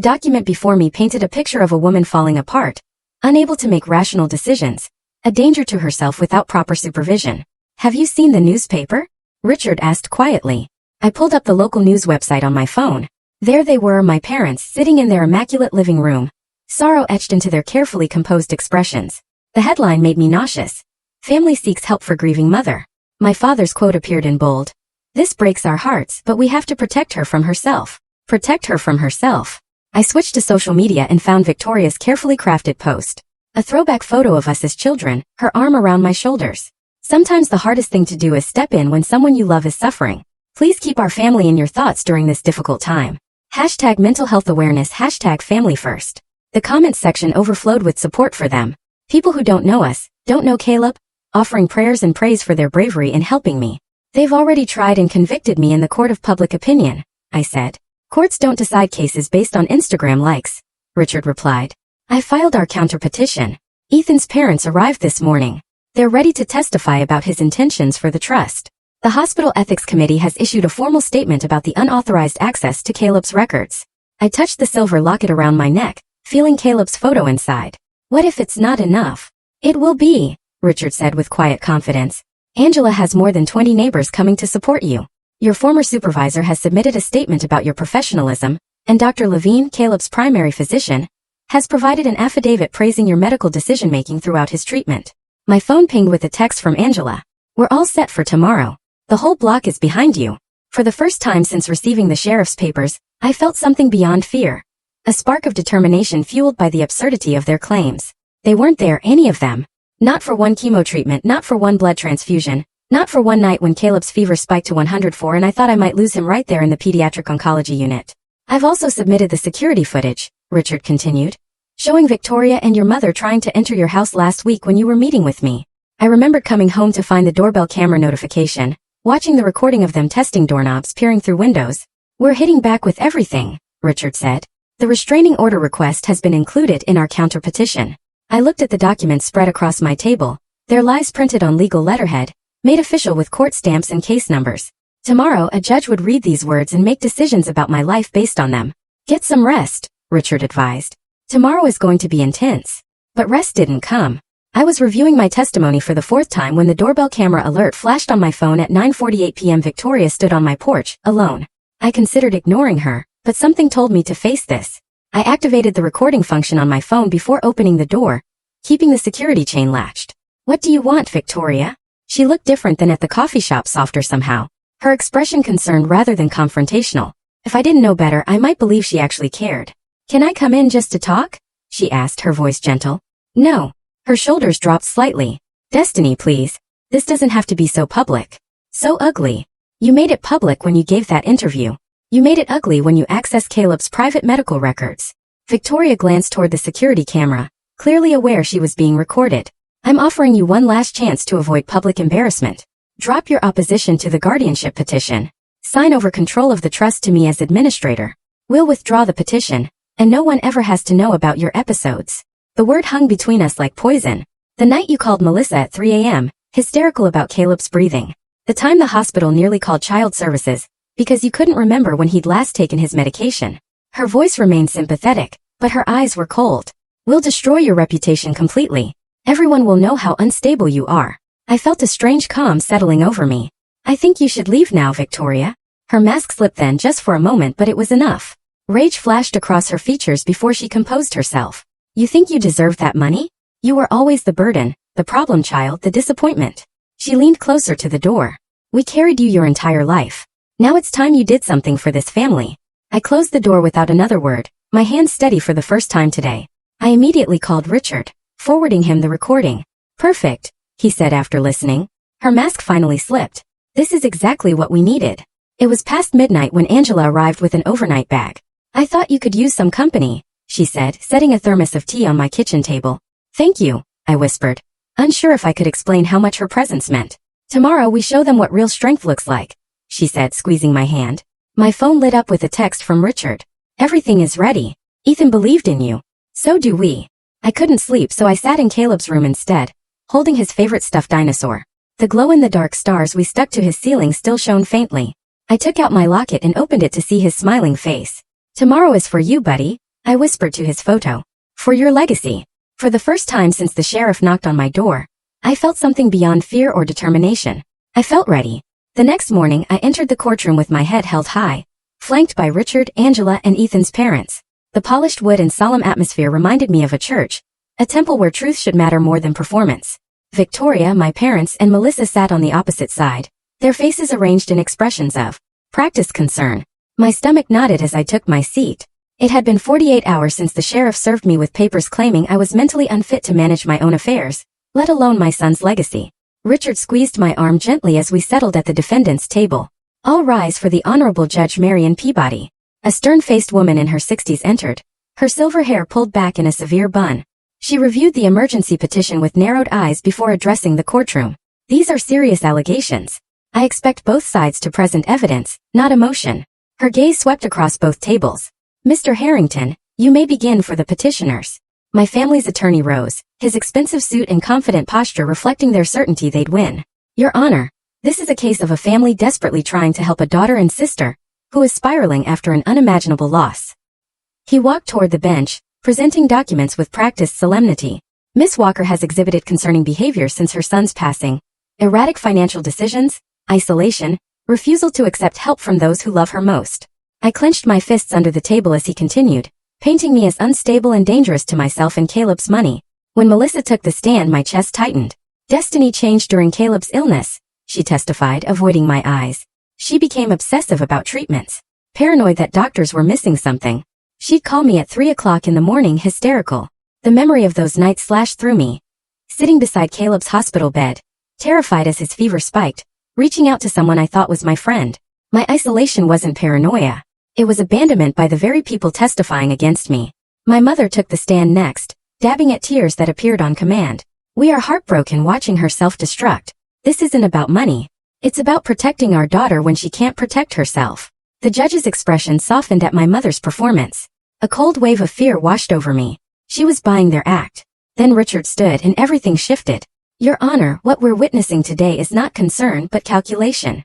document before me painted a picture of a woman falling apart, unable to make rational decisions, a danger to herself without proper supervision. Have you seen the newspaper? Richard asked quietly. I pulled up the local news website on my phone. There they were, my parents, sitting in their immaculate living room, sorrow etched into their carefully composed expressions. The headline made me nauseous. Family seeks help for grieving mother. My father's quote appeared in bold. This breaks our hearts, but we have to protect her from herself. Protect her from herself. I switched to social media and found Victoria's carefully crafted post. A throwback photo of us as children, her arm around my shoulders. Sometimes the hardest thing to do is step in when someone you love is suffering. Please keep our family in your thoughts during this difficult time. Hashtag mental health awareness, hashtag family first. The comments section overflowed with support for them. People who don't know us, don't know Caleb, offering prayers and praise for their bravery in helping me. They've already tried and convicted me in the court of public opinion, I said. Courts don't decide cases based on Instagram likes, Richard replied. I filed our counter-petition. Ethan's parents arrived this morning. They're ready to testify about his intentions for the trust. The hospital ethics committee has issued a formal statement about the unauthorized access to Caleb's records. I touched the silver locket around my neck, feeling Caleb's photo inside. What if it's not enough? It will be, Richard said with quiet confidence. Angela has more than 20 neighbors coming to support you. Your former supervisor has submitted a statement about your professionalism, and Dr. Levine, Caleb's primary physician, has provided an affidavit praising your medical decision-making throughout his treatment. My phone pinged with a text from Angela. We're all set for tomorrow. The whole block is behind you. For the first time since receiving the sheriff's papers, I felt something beyond fear. A spark of determination fueled by the absurdity of their claims. They weren't there, any of them. Not for one chemo treatment, not for one blood transfusion, not for one night when Caleb's fever spiked to 104 and I thought I might lose him right there in the pediatric oncology unit. I've also submitted the security footage, Richard continued, showing Victoria and your mother trying to enter your house last week when you were meeting with me. I remembered coming home to find the doorbell camera notification, watching the recording of them testing doorknobs, peering through windows. We're hitting back with everything, Richard said. The restraining order request has been included in our counter petition. I looked at the documents spread across my table, their lies printed on legal letterhead, made official with court stamps and case numbers. Tomorrow a judge would read these words and make decisions about my life based on them. Get some rest, Richard advised. Tomorrow is going to be intense. But rest didn't come. I was reviewing my testimony for the fourth time when the doorbell camera alert flashed on my phone at 9:48 p.m. Victoria stood on my porch, alone. I considered ignoring her, but something told me to face this. I activated the recording function on my phone before opening the door, keeping the security chain latched. What do you want, Victoria? She looked different than at the coffee shop, softer somehow. Her expression concerned rather than confrontational. If I didn't know better, I might believe she actually cared. Can I come in just to talk? She asked, her voice gentle. No. Her shoulders dropped slightly. Destiny, please. This doesn't have to be so public. So ugly. You made it public when you gave that interview. You made it ugly when you accessed Caleb's private medical records. Victoria glanced toward the security camera, clearly aware she was being recorded. I'm offering you one last chance to avoid public embarrassment. Drop your opposition to the guardianship petition. Sign over control of the trust to me as administrator. We'll withdraw the petition, and no one ever has to know about your episodes. The word hung between us like poison. The night you called Melissa at 3 a.m., hysterical about Caleb's breathing. The time the hospital nearly called child services, because you couldn't remember when he'd last taken his medication. Her voice remained sympathetic, but her eyes were cold. We'll destroy your reputation completely. Everyone will know how unstable you are. I felt a strange calm settling over me. I think you should leave now, Victoria. Her mask slipped then just for a moment, but it was enough. Rage flashed across her features before she composed herself. You think you deserved that money? You were always the burden, the problem child, the disappointment. She leaned closer to the door. We carried you your entire life. Now it's time you did something for this family. I closed the door without another word, my hands steady for the first time today. I immediately called Richard, forwarding him the recording. Perfect, he said after listening. Her mask finally slipped. This is exactly what we needed. It was past midnight when Angela arrived with an overnight bag. I thought you could use some company, she said, setting a thermos of tea on my kitchen table. Thank you, I whispered, unsure if I could explain how much her presence meant. Tomorrow we show them what real strength looks like, she said, squeezing my hand. My phone lit up with a text from Richard. Everything is ready. Ethan believed in you. So do we. I couldn't sleep, so I sat in Caleb's room instead, holding his favorite stuffed dinosaur. The glow-in-the-dark stars we stuck to his ceiling still shone faintly. I took out my locket and opened it to see his smiling face. Tomorrow is for you, buddy, I whispered to his photo. For your legacy. For the first time since the sheriff knocked on my door, I felt something beyond fear or determination. I felt ready. The next morning I entered the courtroom with my head held high, flanked by Richard, Angela, and Ethan's parents. The polished wood and solemn atmosphere reminded me of a church, a temple where truth should matter more than performance. Victoria, my parents, and Melissa sat on the opposite side, their faces arranged in expressions of practiced concern. My stomach nodded as I took my seat. It had been 48 hours since the sheriff served me with papers claiming I was mentally unfit to manage my own affairs, let alone my son's legacy. Richard squeezed my arm gently as we settled at the defendant's table. All rise for the Honorable Judge Marion Peabody. A stern-faced woman in her 60s entered, her silver hair pulled back in a severe bun. She reviewed the emergency petition with narrowed eyes before addressing the courtroom. These are serious allegations. I expect both sides to present evidence, not emotion. Her gaze swept across both tables. Mr. Harrington, you may begin for the petitioners. My family's attorney rose, his expensive suit and confident posture reflecting their certainty they'd win. Your Honor, this is a case of a family desperately trying to help a daughter and sister, who is spiraling after an unimaginable loss. He walked toward the bench, presenting documents with practiced solemnity. Miss Walker has exhibited concerning behavior since her son's passing. Erratic financial decisions, isolation, refusal to accept help from those who love her most. I clenched my fists under the table as he continued, painting me as unstable and dangerous to myself and Caleb's money. When Melissa took the stand, my chest tightened. Destiny changed during Caleb's illness, she testified, avoiding my eyes. She became obsessive about treatments, paranoid that doctors were missing something. She'd call me at 3 o'clock in the morning, hysterical. The memory of those nights slashed through me. Sitting beside Caleb's hospital bed, terrified as his fever spiked, reaching out to someone I thought was my friend. My isolation wasn't paranoia. It was abandonment by the very people testifying against me. My mother took the stand next, dabbing at tears that appeared on command. We are heartbroken watching her self-destruct. This isn't about money. It's about protecting our daughter when she can't protect herself. The judge's expression softened at my mother's performance. A cold wave of fear washed over me. She was buying their act. Then Richard stood and everything shifted. Your Honor, what we're witnessing today is not concern but calculation.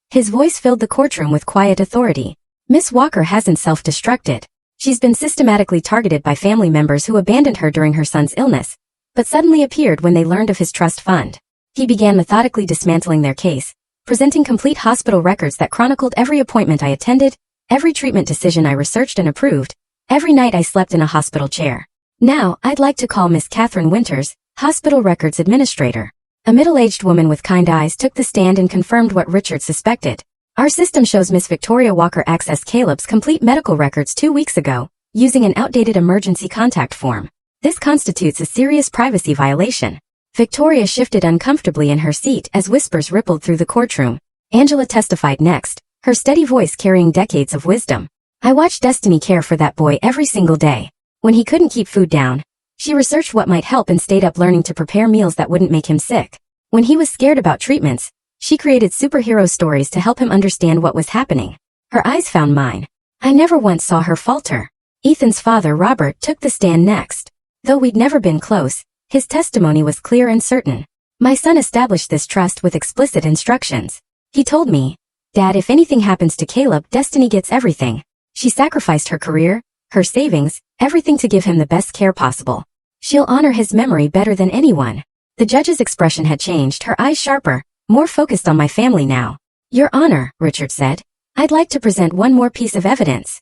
His voice filled the courtroom with quiet authority. Miss Walker hasn't self-destructed. She's been systematically targeted by family members who abandoned her during her son's illness, but suddenly appeared when they learned of his trust fund. He began methodically dismantling their case, presenting complete hospital records that chronicled every appointment I attended, every treatment decision I researched and approved, every night I slept in a hospital chair. Now, I'd like to call Miss Catherine Winters, Hospital Records Administrator. A middle-aged woman with kind eyes took the stand and confirmed what Richard suspected. Our system shows Miss Victoria Walker accessed Caleb's complete medical records 2 weeks ago, using an outdated emergency contact form. This constitutes a serious privacy violation. Victoria shifted uncomfortably in her seat as whispers rippled through the courtroom. Angela testified next, her steady voice carrying decades of wisdom. I watched Destiny care for that boy every single day. When he couldn't keep food down, she researched what might help and stayed up learning to prepare meals that wouldn't make him sick. When he was scared about treatments, she created superhero stories to help him understand what was happening. Her eyes found mine. I never once saw her falter. Ethan's father, Robert, took the stand next. Though we'd never been close, his testimony was clear and certain. My son established this trust with explicit instructions. He told me, Dad, if anything happens to Caleb, Destiny gets everything. She sacrificed her career, her savings, everything to give him the best care possible. She'll honor his memory better than anyone. The judge's expression had changed, her eyes sharper, more focused on my family now. Your Honor, Richard said, I'd like to present one more piece of evidence.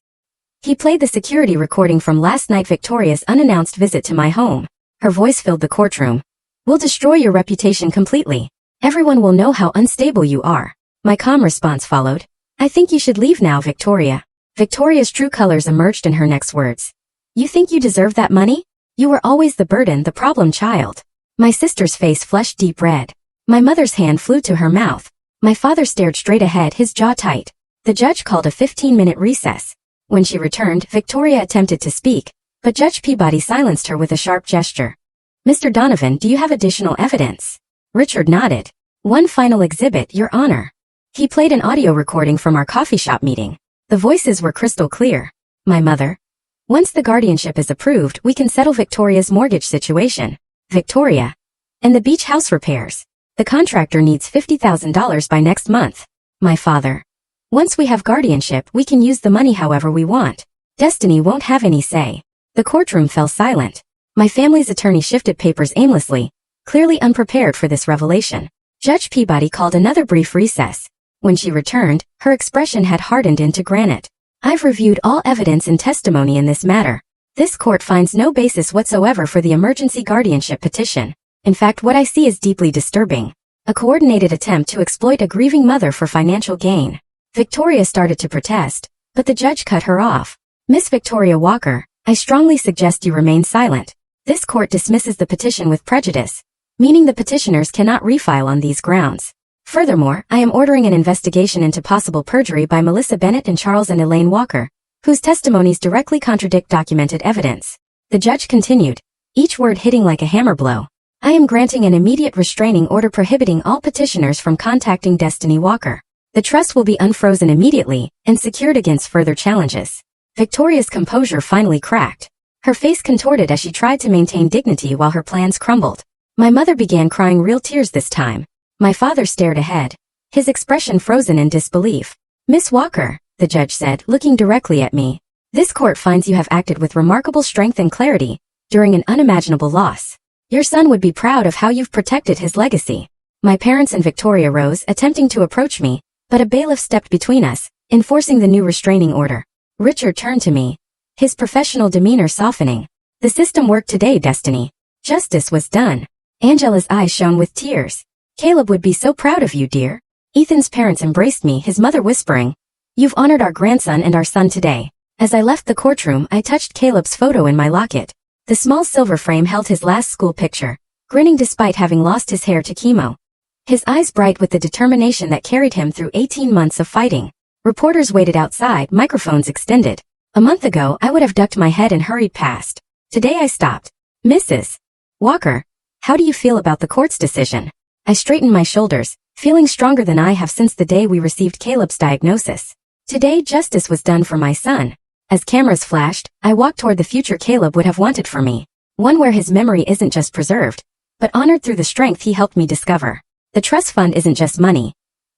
He played the security recording from last night, Victoria's unannounced visit to my home. Her voice filled the courtroom. We'll destroy your reputation completely. Everyone will know how unstable you are. My calm response followed. I think you should leave now, Victoria. Victoria's true colors emerged in her next words. You think you deserve that money? You were always the burden, the problem child. My sister's face flushed deep red. My mother's hand flew to her mouth. My father stared straight ahead, his jaw tight. The judge called a 15-minute recess. When she returned, Victoria attempted to speak, but Judge Peabody silenced her with a sharp gesture. Mr. Donovan, do you have additional evidence? Richard nodded. One final exhibit, Your Honor. He played an audio recording from our coffee shop meeting. The voices were crystal clear. My mother. Once the guardianship is approved, we can settle Victoria's mortgage situation. Victoria. And the beach house repairs. The contractor needs $50,000 by next month. My father. Once we have guardianship, we can use the money however we want. Destiny won't have any say. The courtroom fell silent. My family's attorney shifted papers aimlessly, clearly unprepared for this revelation. Judge Peabody called another brief recess. When she returned, her expression had hardened into granite. I've reviewed all evidence and testimony in this matter. This court finds no basis whatsoever for the emergency guardianship petition. In fact, what I see is deeply disturbing. A coordinated attempt to exploit a grieving mother for financial gain. Victoria started to protest, but the judge cut her off. Miss Victoria Walker, I strongly suggest you remain silent. This court dismisses the petition with prejudice, meaning the petitioners cannot refile on these grounds. Furthermore, I am ordering an investigation into possible perjury by Melissa Bennett and Charles and Elaine Walker, whose testimonies directly contradict documented evidence. The judge continued, each word hitting like a hammer blow. I am granting an immediate restraining order prohibiting all petitioners from contacting Destiny Walker. The trust will be unfrozen immediately and secured against further challenges. Victoria's composure finally cracked. Her face contorted as she tried to maintain dignity while her plans crumbled. My mother began crying real tears this time. My father stared ahead, his expression frozen in disbelief. Miss Walker, the judge said, looking directly at me, this court finds you have acted with remarkable strength and clarity during an unimaginable loss. Your son would be proud of how you've protected his legacy. My parents and Victoria rose, attempting to approach me, but a bailiff stepped between us, enforcing the new restraining order. Richard turned to me, his professional demeanor softening. The system worked today, Destiny. Justice was done. Angela's eyes shone with tears. Caleb would be so proud of you, dear. Ethan's parents embraced me, his mother whispering, "You've honored our grandson and our son today." As I left the courtroom, I touched Caleb's photo in my locket. The small silver frame held his last school picture, grinning despite having lost his hair to chemo. His eyes bright with the determination that carried him through 18 months of fighting. Reporters waited outside, microphones extended. A month ago, I would have ducked my head and hurried past. Today I stopped. "Mrs. Walker, how do you feel about the court's decision?" I straightened my shoulders, feeling stronger than I have since the day we received Caleb's diagnosis. Today justice was done for my son. As cameras flashed, I walked toward the future Caleb would have wanted for me. One where his memory isn't just preserved, but honored through the strength he helped me discover. The trust fund isn't just money.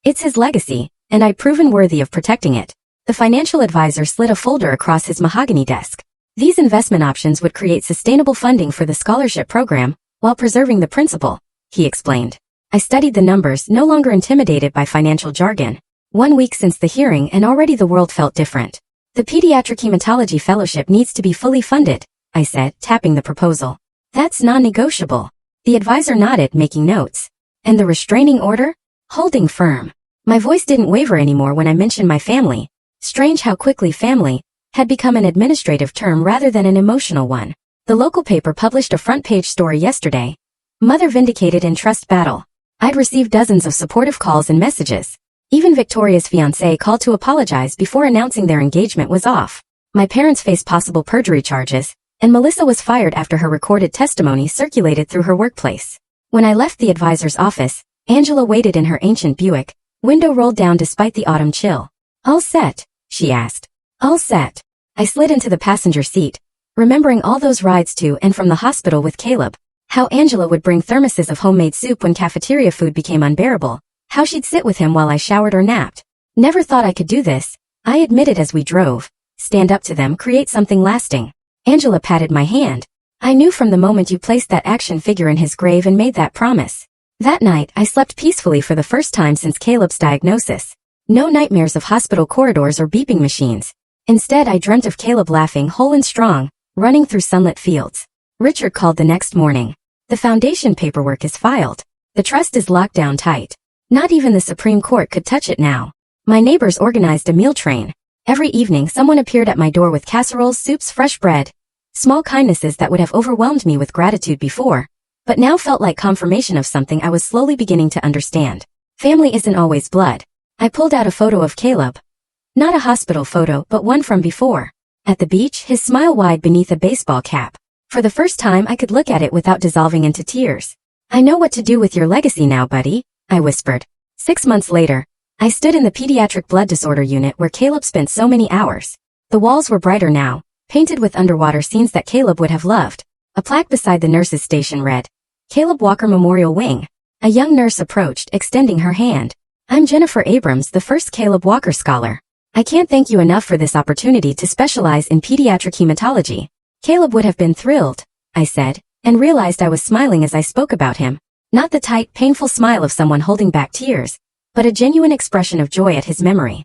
It's his legacy, and I've proven worthy of protecting it. The financial advisor slid a folder across his mahogany desk. These investment options would create sustainable funding for the scholarship program, while preserving the principal, he explained. I studied the numbers, no longer intimidated by financial jargon. 1 week since the hearing and already the world felt different. "The Pediatric Hematology Fellowship needs to be fully funded," I said, tapping the proposal. "That's non-negotiable." The advisor nodded, making notes. "And the restraining order?" Holding firm. My voice didn't waver anymore when I mentioned my family. Strange how quickly family had become an administrative term rather than an emotional one. The local paper published a front-page story yesterday. "Mother vindicated in trust battle." I'd received dozens of supportive calls and messages. Even Victoria's fiancé called to apologize before announcing their engagement was off. My parents faced possible perjury charges, and Melissa was fired after her recorded testimony circulated through her workplace. When I left the advisor's office, Angela waited in her ancient Buick, window rolled down despite the autumn chill. "All set?" she asked. "All set." I slid into the passenger seat, remembering all those rides to and from the hospital with Caleb. How Angela would bring thermoses of homemade soup when cafeteria food became unbearable. How she'd sit with him while I showered or napped. "Never thought I could do this," I admitted as we drove. "Stand up to them, create something lasting." Angela patted my hand. "I knew from the moment you placed that action figure in his grave and made that promise." That night, I slept peacefully for the first time since Caleb's diagnosis. No nightmares of hospital corridors or beeping machines. Instead, I dreamt of Caleb laughing whole and strong, running through sunlit fields. Richard called the next morning. "The foundation paperwork is filed. The trust is locked down tight. Not even the Supreme Court could touch it now." My neighbors organized a meal train. Every evening someone appeared at my door with casseroles, soups, fresh bread. Small kindnesses that would have overwhelmed me with gratitude before, but now felt like confirmation of something I was slowly beginning to understand. Family isn't always blood. I pulled out a photo of Caleb. Not a hospital photo, but one from before. At the beach, his smile wide beneath a baseball cap. For the first time I could look at it without dissolving into tears. "I know what to do with your legacy now, buddy," I whispered. 6 months later, I stood in the pediatric blood disorder unit where Caleb spent so many hours. The walls were brighter now, painted with underwater scenes that Caleb would have loved. A plaque beside the nurse's station read, "Caleb Walker Memorial Wing." A young nurse approached, extending her hand. "I'm Jennifer Abrams, the first Caleb Walker scholar. I can't thank you enough for this opportunity to specialize in pediatric hematology." Caleb would have been thrilled, I said, and realized I was smiling as I spoke about him. Not the tight, painful smile of someone holding back tears, but a genuine expression of joy at his memory.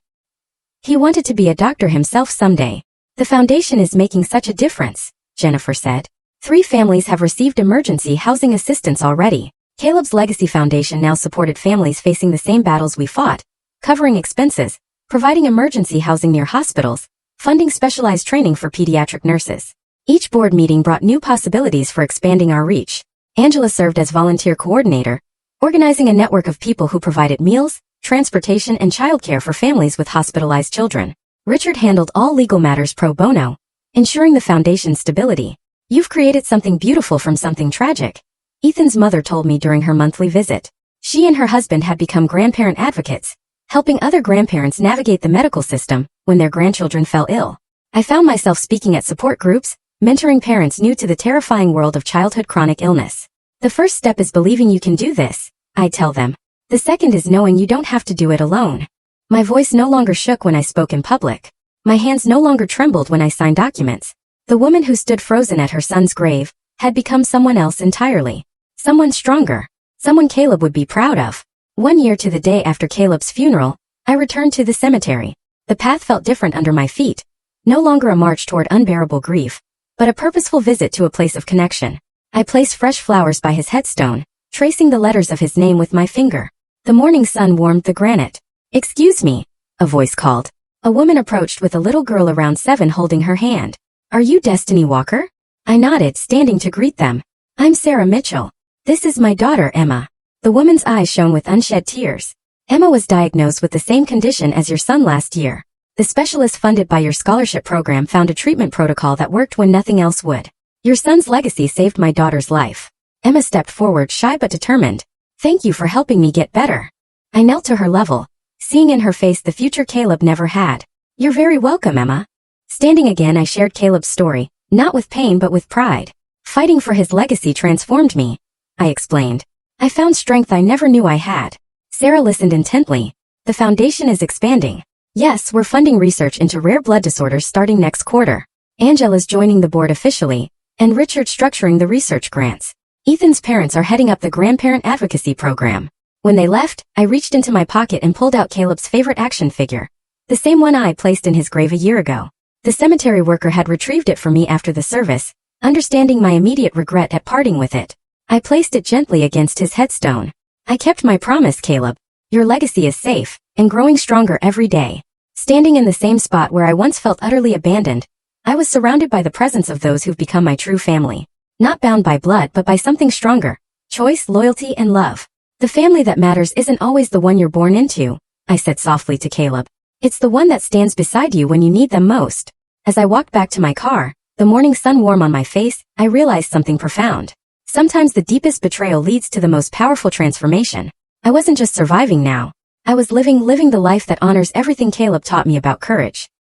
He wanted to be a doctor himself someday. "The foundation is making such a difference," Jennifer said. 3 families have received emergency housing assistance already. Caleb's Legacy Foundation now supported families facing the same battles we fought, covering expenses, providing emergency housing near hospitals, funding specialized training for pediatric nurses. Each board meeting brought new possibilities for expanding our reach. Angela served as volunteer coordinator, organizing a network of people who provided meals, transportation, and childcare for families with hospitalized children. Richard handled all legal matters pro bono, ensuring the foundation's stability. "You've created something beautiful from something tragic," Ethan's mother told me during her monthly visit. She and her husband had become grandparent advocates, helping other grandparents navigate the medical system when their grandchildren fell ill. I found myself speaking at support groups, mentoring parents new to the terrifying world of childhood chronic illness. "The first step is believing you can do this," I tell them. "The second is knowing you don't have to do it alone." My voice no longer shook when I spoke in public. My hands no longer trembled when I signed documents. The woman who stood frozen at her son's grave had become someone else entirely. Someone stronger. Someone Caleb would be proud of. 1 year to the day after Caleb's funeral, I returned to the cemetery. The path felt different under my feet. No longer a march toward unbearable grief, but a purposeful visit to a place of connection. I placed fresh flowers by his headstone, tracing the letters of his name with my finger. The morning sun warmed the granite. "Excuse me," a voice called. A woman approached with a little girl around 7 holding her hand. "Are you Destiny Walker?" I nodded, standing to greet them. "I'm Sarah Mitchell. This is my daughter, Emma." The woman's eyes shone with unshed tears. "Emma was diagnosed with the same condition as your son last year. The specialist funded by your scholarship program found a treatment protocol that worked when nothing else would. Your son's legacy saved my daughter's life." Emma stepped forward, shy but determined. "Thank you for helping me get better." I knelt to her level, seeing in her face the future Caleb never had. "You're very welcome, Emma." Standing again, I shared Caleb's story, not with pain but with pride. "Fighting for his legacy transformed me," I explained. "I found strength I never knew I had." Sarah listened intently. "The foundation is expanding. Yes, we're funding research into rare blood disorders starting next quarter. Angela's joining the board officially, and Richard's structuring the research grants. Ethan's parents are heading up the grandparent advocacy program." When they left, I reached into my pocket and pulled out Caleb's favorite action figure, the same one I placed in his grave a year ago. The cemetery worker had retrieved it for me after the service, understanding my immediate regret at parting with it. I placed it gently against his headstone. "I kept my promise, Caleb. Your legacy is safe, and growing stronger every day." Standing in the same spot where I once felt utterly abandoned, I was surrounded by the presence of those who've become my true family. Not bound by blood but by something stronger: choice, loyalty, and love. "The family that matters isn't always the one you're born into," I said softly to Caleb. "It's the one that stands beside you when you need them most." As I walked back to my car, the morning sun warm on my face, I realized something profound. Sometimes the deepest betrayal leads to the most powerful transformation. I wasn't just surviving now. I was living the life that honors everything Caleb taught me about courage.